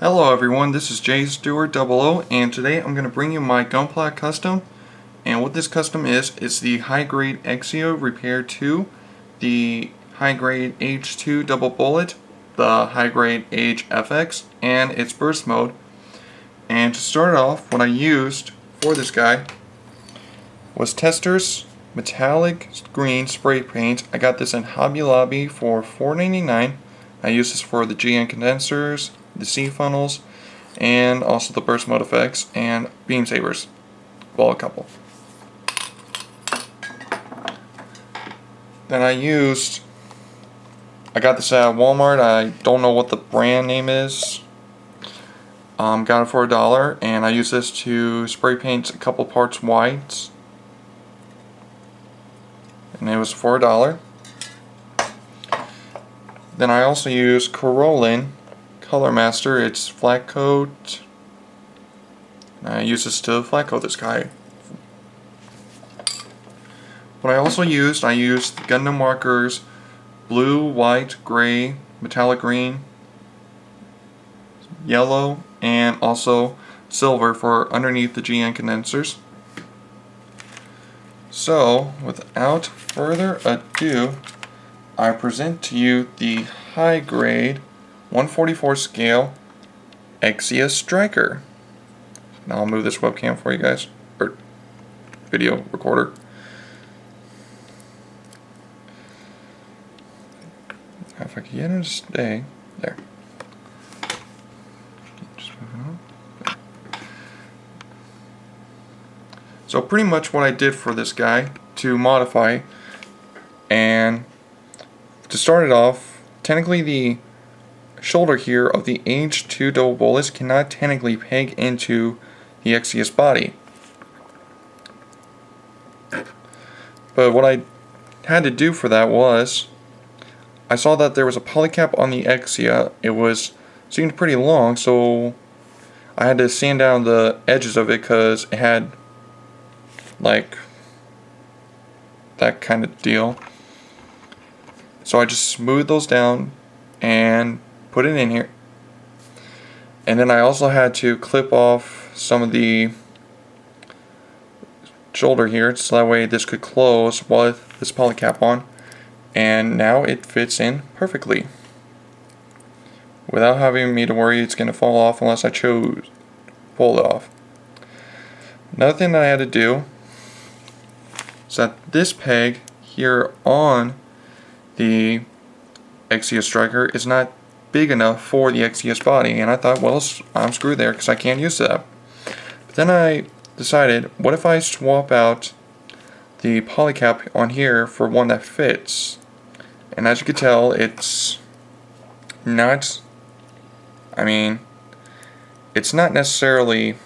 Hello everyone, this is J Stewart 00, and today I'm going to bring you my Gunpla custom. And what this custom is the high grade Exia Repair 2, the high grade H2 double bullet, the high grade Age FX, and its burst mode. And to start off, what I used for this guy was Testors metallic green spray paint. I got this in Hobby Lobby for $4.99. I used this for the GN condensers, the C funnels, and also the burst mode effects and beam sabers. Well, a couple. Then I got this at Walmart. I don't know what the brand name is. Got it for $1, and I used this to spray paint a couple parts white, and it was for $1. Then I also used Corollan Color Master. It's flat coat. I use this to flat coat this guy. What I also used, Gundam markers, blue, white, gray, metallic green, yellow, and also silver for underneath the GN condensers. So, without further ado, I present to you the high grade 144 scale Exia Striker. Now I'll move this webcam for you guys, or video recorder. If I can get it to stay there. Just moving on. So pretty much what I did for this guy to modify, and to start it off, technically the shoulder here of the H2 double bullets cannot technically peg into the Exia's body. But what I had to do for that was, I saw that there was a polycap on the Exia. It seemed pretty long, so I had to sand down the edges of it because it had like that kind of deal. So I just smoothed those down and put it in here. And then I also had to clip off some of the shoulder here so that way this could close with this polycap on. And now it fits in perfectly without having me to worry it's going to fall off unless I choose to pull it off. Another thing that I had to do is that this peg here on the Exia Striker is not big enough for the Exia's body, and I thought, well, I'm screwed there because I can't use that. But then I decided, what if I swap out the polycap on here for one that fits? And as you can tell, it's not, it's not necessarily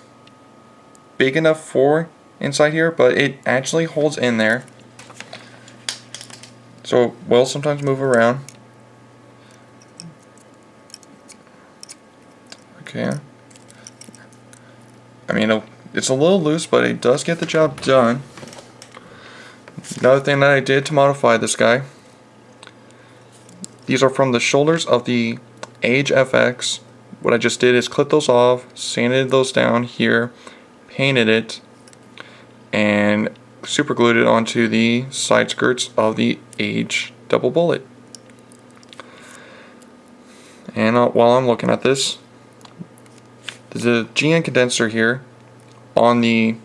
big enough for inside here, but it actually holds in there. So it will sometimes move around. Okay. It's a little loose, but it does get the job done. Another thing that I did to modify this guy, these are from the shoulders of the Age FX. What I just did is clip those off, sanded those down here, painted it, and super glued it onto the side skirts of the Age double bullet. And while I'm looking at this, there's a GN condenser here on the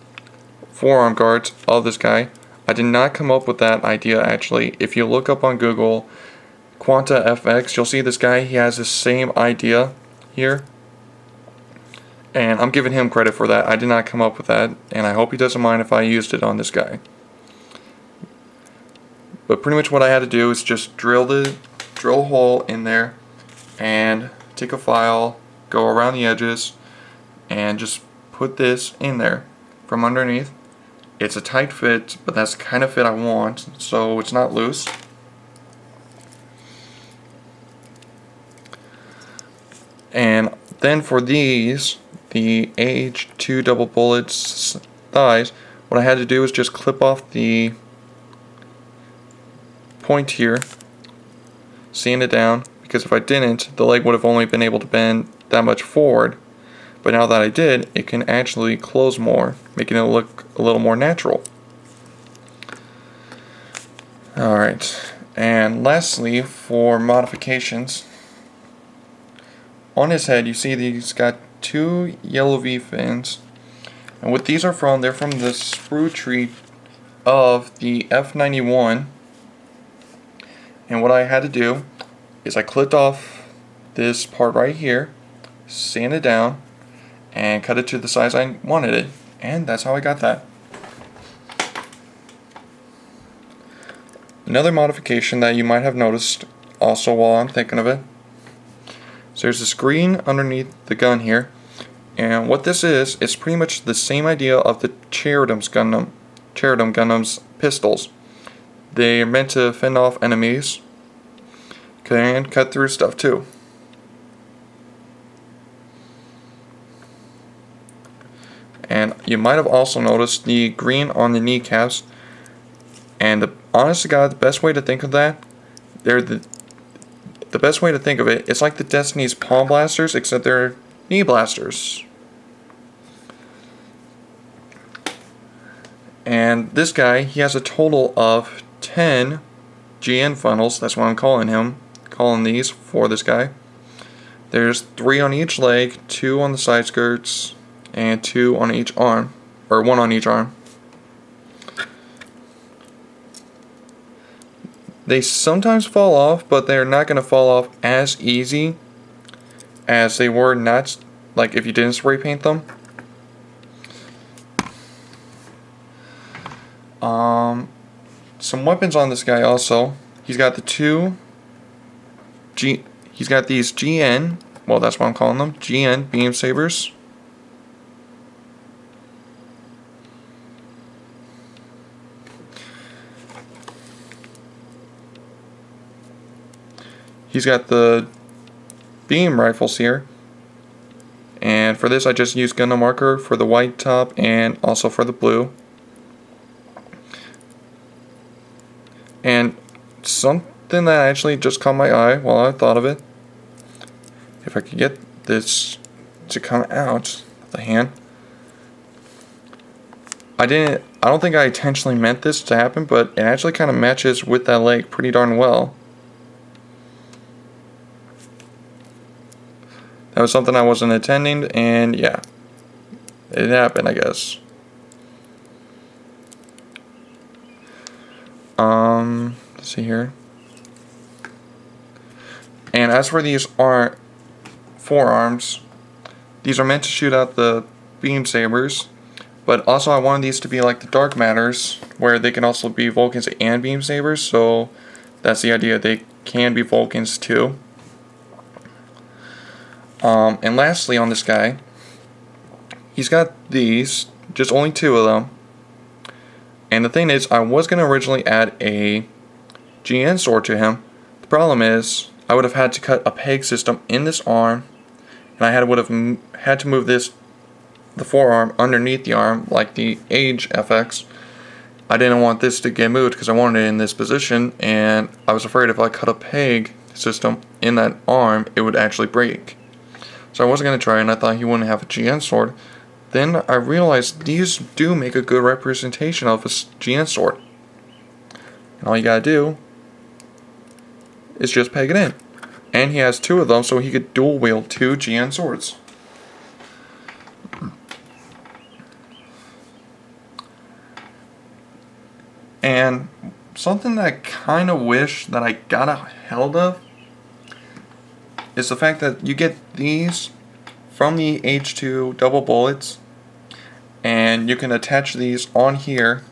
forearm guards of this guy. I did not come up with that idea actually. If you look up on Google Quanta FX, you'll see this guy, he has the same idea here. And I'm giving him credit for that. I did not come up with that, and I hope he doesn't mind if I used it on this guy. But pretty much what I had to do is just drill a hole in there and take a file, go around the edges, and just put this in there from underneath. It's a tight fit, but that's the kind of fit I want, so it's not loose. And then for these, the H2 double bullets thighs, what I had to do is just clip off the point here, sand it down, because if I didn't, the leg would have only been able to bend that much forward. But now that I did, it can actually close more, making it look a little more natural. Alright, and lastly, for modifications, on his head you see that he's got 2 yellow V fins, and what these are from, they're from the sprue tree of the F91. And what I had to do is I clipped off this part right here, sand it down, and cut it to the size I wanted it, and that's how I got that. Another modification that you might have noticed also while I'm thinking of it, so there's this green underneath the gun here, and what this is, it's pretty much the same idea of the Cherubim's Gundam's pistols. They're meant to fend off enemies, and cut through stuff too. And you might have also noticed the green on the kneecaps. And honest to God, the best way to think of that, the best way to think of it, it's like the Destiny's palm blasters, except they're knee blasters. And this guy, he has a total of 10 GN funnels. That's what I'm calling these for this guy. There's 3 on each leg, 2 on the side skirts, and 2 on each arm, or 1 on each arm. They sometimes fall off, but they're not going to fall off as easy as they were not, like if you didn't spray paint them. Some weapons on this guy also. He's got he's got these GN, well that's what I'm calling them, GN beam sabers. He's got the beam rifles here, and for this I just used Gundam marker for the white top and also for the blue. And something that actually just caught my eye while I thought of it, if I could get this to come out of the hand. I don't think I intentionally meant this to happen, but it actually kind of matches with that leg pretty darn well. That was something I wasn't intending, and yeah, it happened, I guess. Let's see here. And as for these forearms, these are meant to shoot out the beam sabers, but also I wanted these to be like the Dark Matters, where they can also be Vulcans and beam sabers, so that's the idea, they can be Vulcans too. And lastly on this guy, he's got these, just only 2 of them. And the thing is, I was going to originally add a GN sword to him. The problem is, I would have had to cut a peg system in this arm, and I would have had to move the forearm underneath the arm, like the Age FX. I didn't want this to get moved because I wanted it in this position, and I was afraid if I cut a peg system in that arm, it would actually break. So I wasn't going to try, and I thought he wouldn't have a GN sword. Then I realized these do make a good representation of a GN sword. And all you gotta do is just peg it in. And he has 2 of them, so he could dual wield 2 GN swords. And something that I kind of wish that I got a hold of is the fact that you get these from the H2 double bullets, and you can attach these on here.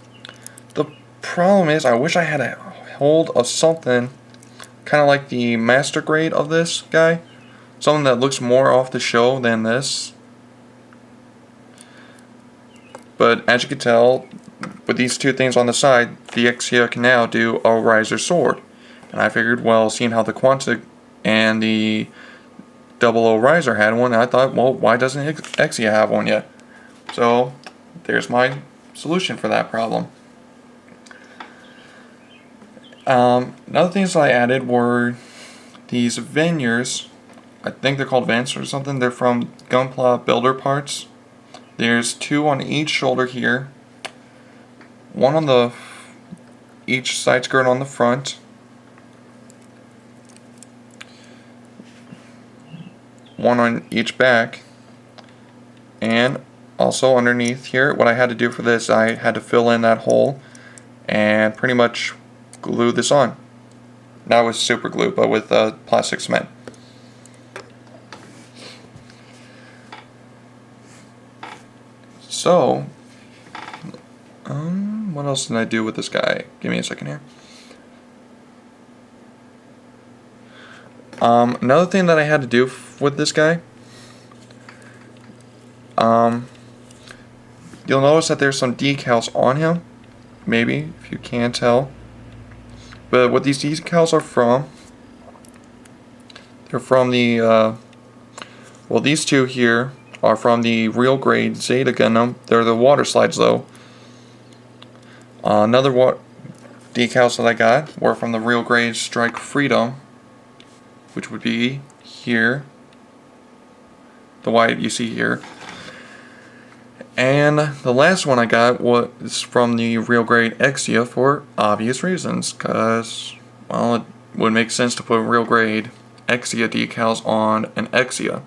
The problem is, I wish I had a hold of something kind of like the master grade of this guy, something that looks more off the show than this. But as you can tell, with these 2 things on the side, the Exia can now do a riser sword. And I figured, well, seeing how the Quantic and the 00 Riser had one, I thought, well, why doesn't Exia have one yet? So, there's my solution for that problem. Another things I added were these veneers I think they're called vents or something. They're from Gunpla builder parts. There's 2 on each shoulder here. 1 on the each side skirt on the front. 1 on each back. And also underneath here, what I had to do for this, I had to fill in that hole and pretty much glue this on. Not with super glue, but with plastic cement. So, what else did I do with this guy? Give me a second here. Another thing that I had to do with this guy, you'll notice that there's some decals on him, maybe, if you can't tell. But what these decals are from, they're from the, well, these 2 here are from the real grade Zeta Gundam. They're the water slides though. Another decals that I got were from the real grade Strike Freedom, which would be here, the white you see here. And the last one I got was from the real grade Exia for obvious reasons, because, well, it would make sense to put real grade Exia decals on an Exia.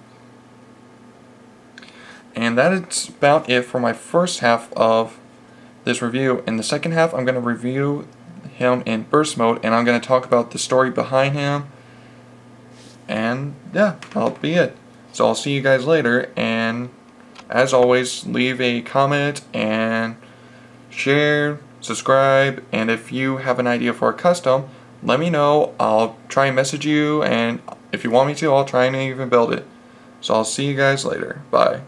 And that is about it for my first half of this review. In the second half, I'm going to review him in burst mode, and I'm going to talk about the story behind him. And yeah, that'll be it. So I'll see you guys later, and as always, leave a comment and share, subscribe, and if you have an idea for a custom, let me know. I'll try and message you, and if you want me to, I'll try and even build it. So I'll see you guys later. Bye.